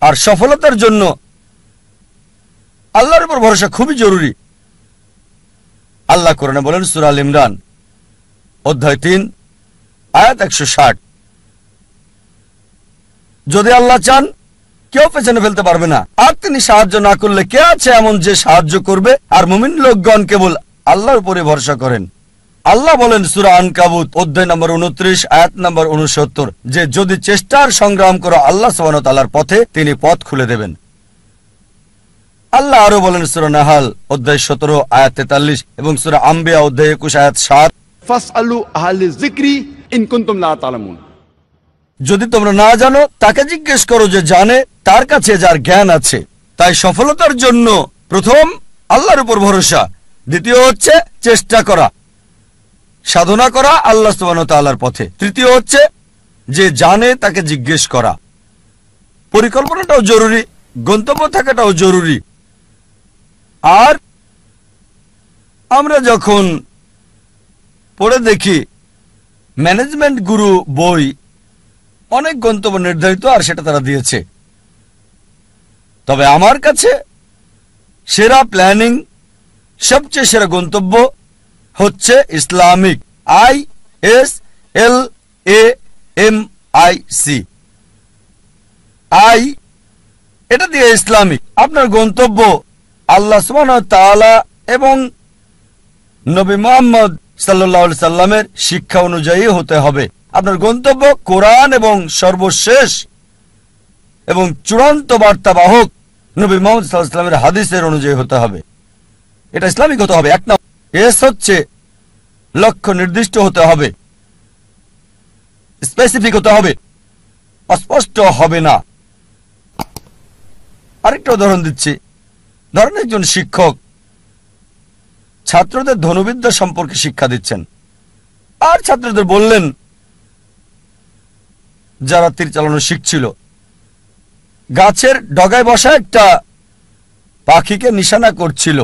আর সফলতার জন্য আল্লাহর উপর ভরসা খুবই জরুরি। আল্লাহ কোরআনে বলেন সূরা আল ইমরান অধ্যায় 3 আয়াত 160, যদি আল্লাহ চান কেউ পেছনে ফেলতে পারবে না, আর তিনি সাহায্য না করলে কে আছে এমন যে সাহায্য করবে? আর মুমিন লোকগণ কেবল আল্লাহর উপরে ভরসা করেন। আল্লাহ বলেন সূরা আনকাবুত অধ্যায় নম্বর 29 আয়াত নম্বর 69 যে যদি চেষ্টার সংগ্রাম করো আল্লাহ সুবহানাহু ওয়া তাআলার পথে তিনি পথ খুলে দেবেন। আল্লাহ আরো বলেন সূরা নাহাল অধ্যায় 17 আয়াত 43 এবং সূরা আম্বিয়া অধ্যায় 21 আয়াত 7, ফাসআলু আহলে যিকরি ইন কুনতুম লা তা'লামুন। যদি তোমরা না জানো তাকে জিজ্ঞেস করো যে জানে, তার কাছে যার জ্ঞান আছে। তাই সফলতার জন্য প্রথম আল্লাহর উপর ভরসা, দ্বিতীয় হচ্ছে চেষ্টা করা, সাধনা করা আল্লাহ সুবহানাহু ওয়া তাআলার পথে, তৃতীয় হচ্ছে যে জানে তাকে জিজ্ঞেস করা। পরিকল্পনাটাও জরুরি, গন্তব্য থাকাটাও জরুরি। আর আমরা যখন পড়ে দেখি ম্যানেজমেন্ট গুরু বই, অনেক গন্তব্য নির্ধারিত আর সেটা তারা দিয়েছে, তবে আমার কাছে সেরা প্ল্যানিং, সবচেয়ে সেরা গন্তব্য হচ্ছে ইসলামিক, ISLAMIC, আই এটা দিয়ে ইসলামিক। আপনার গন্তব্য আল্লাহ সুবহানাহু ওয়া তাআলা এবং নবী মুহাম্মদ সাল্লাল্লাহু আলাইহি সাল্লামের শিক্ষা অনুযায়ী হতে হবে। আপনার গন্তব্য কোরআন এবং সর্বশেষ এবং চূড়ান্ত বার্তাবাহক নবী মুহাম্মদ সাল্লাল্লাহু আলাইহি সাল্লামের হাদিসের অনুযায়ী হতে হবে। এটা ইসলামিক হতে হবে। এক নম্বর। এস হচ্ছে লক্ষ্য নির্দিষ্ট হতে হবে, স্পেসিফিক হতে হবে, অস্পষ্ট হবে না। আরেকটা উদাহরণ দিচ্ছি। ধরেন একজন শিক্ষক ছাত্রদের ধনুবিদ্যা সম্পর্কে শিক্ষা দিচ্ছেন, আর ছাত্রদের বললেন যারা তীর চালানো শিখছিল, গাছের ডগায় বসা একটা পাখিকে নিশানা করছিল।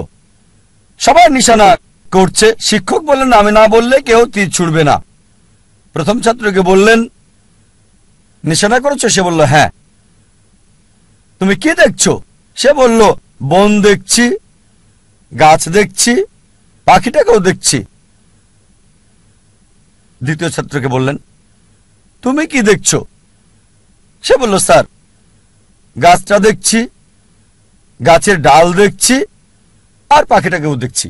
সবাই নিশানা করছে, শিক্ষক বললেন আমি না বললে কেউ তীর ছুড়বে না। প্রথম ছাত্রকে বললেন নিশানা করেছো? সে বলল হ্যাঁ। তুমি কি দেখছো? সে বলল বন দেখছি, গাছ দেখছি, পাখিটাকেও দেখছি। দ্বিতীয় ছাত্রকে বললেন তুমি কি দেখছো? সে বলল স্যার গাছটা দেখছি, গাছের ডাল দেখছি, আর পাখিটাকেও দেখছি।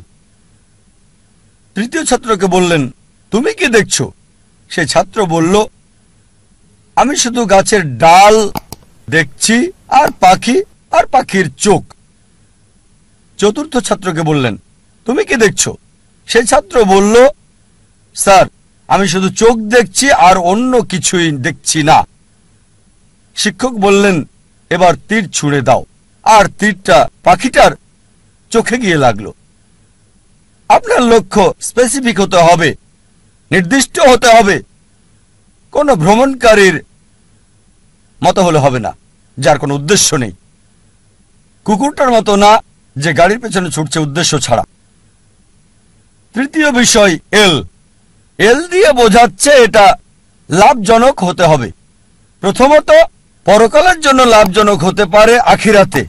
তৃতীয় ছাত্রকে বললেন তুমি কি দেখছো? সেই ছাত্র বলল আমি শুধু গাছের ডাল দেখছি আর পাখি আর পাখির চোখ। চতুর্থ ছাত্রকে বললেন তুমি কি দেখছো? সেই ছাত্র বলল স্যার আমি শুধু চোখ দেখছি আর অন্য কিছুই দেখছি না। শিক্ষক বললেন এবার তীর ছুঁড়ে দাও, আর তীরটা পাখিটার চোখে গিয়ে লাগলো। আপনার লক্ষ্য স্পেসিফিক হতে হবে, নির্দিষ্ট হতে হবে। কোন ভ্রমণকারীর মতো হলে হবে না, যার কোনো উদ্দেশ্য নেই। কুকুরটার মতো না যে গাড়ির পেছনে ছুটছে উদ্দেশ্য ছাড়া। তৃতীয় বিষয় এল দিয়ে বোঝাচ্ছে এটা লাভজনক হতে হবে। প্রথমত পরকালের জন্য লাভজনক হতে পারে আখিরাতে,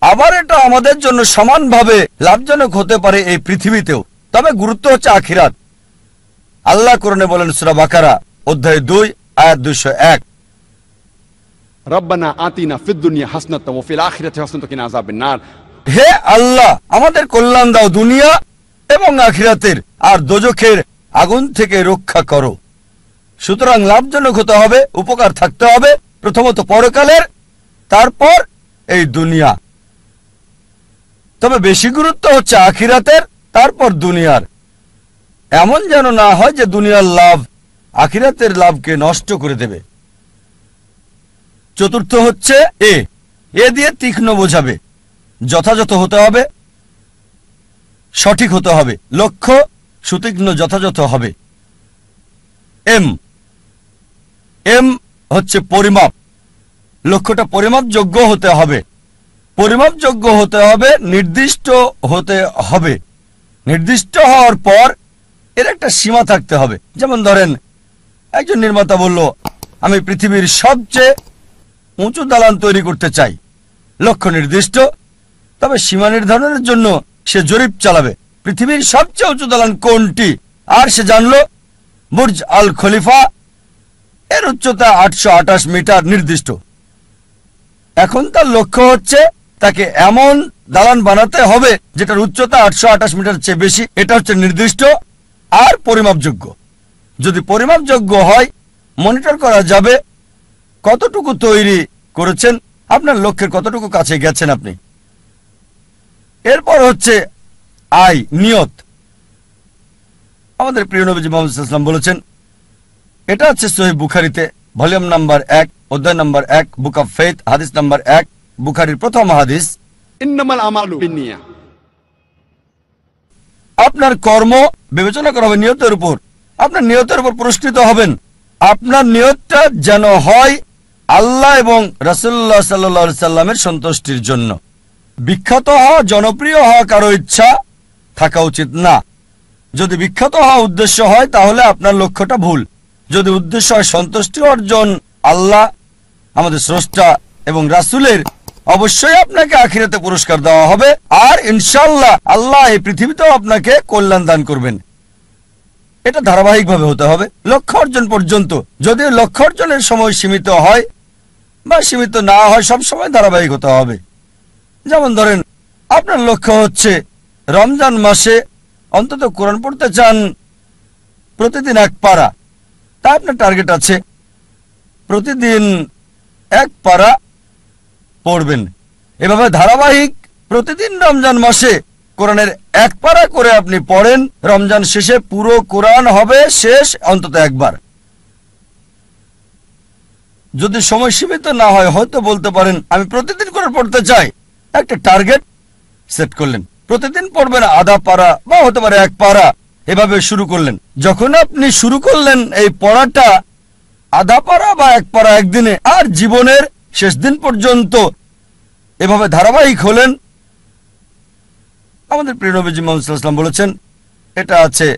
আবার এটা আমাদের জন্য সমানভাবে লাভজনক হতে পারে এই পৃথিবীতেও, তবে গুরুত্ব হচ্ছে আখিরাত। আল্লাহ কোরআনে বলেন সূরা বাকারা অধ্যায় 2 আয়াত 201, রব্বানা আতিনা ফিদ দুনিয়া হাসনাতাও ওয়া ফিল আখিরাতি হাসনাতাও ওয়া কিনা আযাবান নার। হে আল্লাহ আমাদের কল্যাণ দাও দুনিয়া এবং আখিরাতের, আর দোজখের আগুন থেকে রক্ষা করো। সুতরাং লাভজনক হতে হবে, উপকার থাকতে হবে, প্রথমত পরকালের, তারপর এই দুনিয়া। তবে বেশি গুরুত্ব হচ্ছে আখিরাতের, তারপর দুনিয়ার। এমন যেন না হয় যে দুনিয়ার লাভ আখিরাতের লাভকে নষ্ট করে দেবে। চতুর্থ হচ্ছে এ দিয়ে তীক্ষ্ণ বোঝাবে, যথাযথ হতে হবে, সঠিক হতে হবে, লক্ষ্য সুতীক্ষ্ণ যথাযথ হবে। এম হচ্ছে পরিমাপ, লক্ষ্যটা পরিমাপযোগ্য হতে হবে। পরিমাপযোগ্য হতে হবে, নির্দিষ্ট হতে হবে। নির্দিষ্ট হওয়ার পর এর একটা সীমা থাকতে হবে। যেমন ধরেন একজন নির্মাতা বলল আমি পৃথিবীর সবচেয়ে উঁচু দালান তৈরি করতে চাই, লক্ষ্য নির্দিষ্ট, তবে সীমা নির্ধারণের জন্য সে জরিপ চালাবে পৃথিবীর সবচেয়ে উঁচু দালান কোনটি, আর সে জানল বুর্জ আল খলিফা, এর উচ্চতা 828 মিটার নির্দিষ্ট। এখন তার লক্ষ্য হচ্ছে তাকে এমন দালান বানাতে হবে যেটার উচ্চতা 828 মিটার চেয়ে বেশি। এটা হচ্ছে নির্দিষ্ট আর পরিমাপযোগ্য। যদি পরিমাপযোগ্য হয়, মনিটর করা যাবে কতটুকু তৈরি করেছেন, আপনার লক্ষ্যের কতটুকু কাছে গেছেন আপনি। এরপর হচ্ছে নিয়ত। আমাদের প্রিয় নবীজি মুহাম্মদ সাল্লাল্লাহু আলাইহি ওয়াসাল্লাম বলেছেন, এটা আছে সহিহ বুখারীতে ভলিউম নাম্বার 1 অধ্যায় নাম্বার 1 বুক অফ ফেথ হাদিস নাম্বার 1, বুখারীর প্রথম হাদিস, ইন্নামাল আমালু বিন্নিয়া। আপনার কর্ম বিবেচনা করা হবে নিয়তের উপর। আপনার নিয়তের উপর পুরস্কৃত হবেন। আপনার নিয়তটা যেন হয় আল্লাহ এবং রাসূলুল্লাহ সাল্লাল্লাহু আলাইহি সাল্লামের সন্তুষ্টির জন্য। বিখ্যাত হওয়া, জনপ্রিয় হওয়া কারো ইচ্ছা থাকা উচিত না। যদি বিখ্যাত হওয়া উদ্দেশ্য হয় তাহলে আপনার লক্ষ্যটা ভুল। যদি উদ্দেশ্য হয় সন্তুষ্টি অর্জন আল্লাহ, আমাদের স্রষ্টা এবং রাসূলের, অবশ্যই আপনাকে আখিরাতে পুরস্কার দেওয়া হবে, আর ইনশাআল্লাহ আল্লাহ এই পৃথিবীতেও আপনাকে কল্যাণ দান করবেন। এটা ধারাবাহিকভাবে হতে হবে লক্ষ্য অর্জন পর্যন্ত। যদি লক্ষ্য অর্জনের সময় সীমিত হয় বা সীমিত না হয়, সব সময় ধারাবাহিক হতে হবে। যেমন ধরেন, আপনার লক্ষ্য হচ্ছে রমজান মাসে অন্তত কোরআন পড়তে চান প্রতিদিন 1 পারা, তা আপনার টার্গেট আছে প্রতিদিন 1 পারা পড়বেন। এভাবে ধারাবাহিক প্রতিদিন রমজান মাসে কোরআনের 1 পারা করে আপনি পড়েন। রমজান শেষে পুরো কোরআন হবে শেষ অন্তত একবার। যদি সময় সীমিত না হয়, হয়তো বলতে পারেন আমি প্রতিদিন কোরআন পড়তে চাই, একটা টার্গেট সেট করলেন, প্রতিদিন পড়বেন আধা পারা বা হতে পারে 1 পারা, এভাবে শুরু করলেন। যখন আপনি শুরু করলেন এই পড়াটা আধা পারা বা 1 পারা একদিনে, আর জীবনের শেষ দিন পর্যন্ত এভাবে ধারাবাহিক হলেন, আমাদের প্রিয় নবীজি মুহাম্মদ সাল্লাল্লাহু আলাইহি ওয়াসাল্লাম বলেছেন, এটা আছে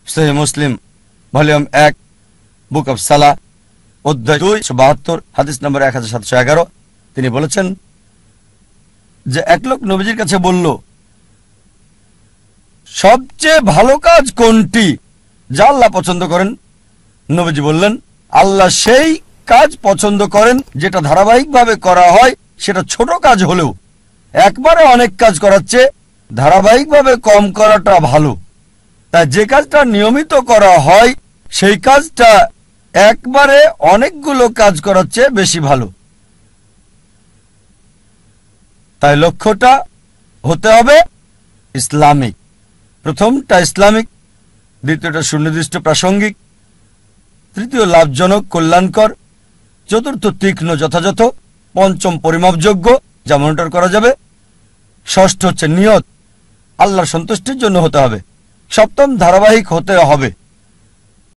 সহিহ মুসলিম ভলিউম 1 বুক অফ সালাহ অধ্যায় 272 হাদিস নম্বর 1711। তিনি বলেছেন যে এক লোক নবীজির কাছে বলল, সবচেয়ে ভালো কাজ কোনটি যা আল্লাহ পছন্দ করেন? নবীজি বললেন, আল্লাহ সেই কাজ পছন্দ করেন যেটা ধারাবাহিকভাবে করা হয়, সেটা ছোট কাজ হলেও। একবারে অনেক কাজ করার চেয়ে ধারাবাহিকভাবে কম করাটা ভালো। তাই যে কাজটা নিয়মিত করা হয় সেই কাজটা একবারে অনেকগুলো কাজ করার চেয়ে বেশি ভালো। তাই লক্ষ্যটা হতে হবে ইসলামিক। প্রথমটা ইসলামিক, দ্বিতীয়টা সুনির্দিষ্ট প্রাসঙ্গিক, তৃতীয় লাভজনক কল্যাণকর, চতুর্থ তীক্ষ্ণ যথাযথ, পঞ্চম পরিমাপযোগ্য যা মনিটর করা যাবে, ষষ্ঠ হচ্ছে নিয়ত আল্লাহর সন্তুষ্টির জন্য হতে হবে, সপ্তম ধারাবাহিক হতে হবে।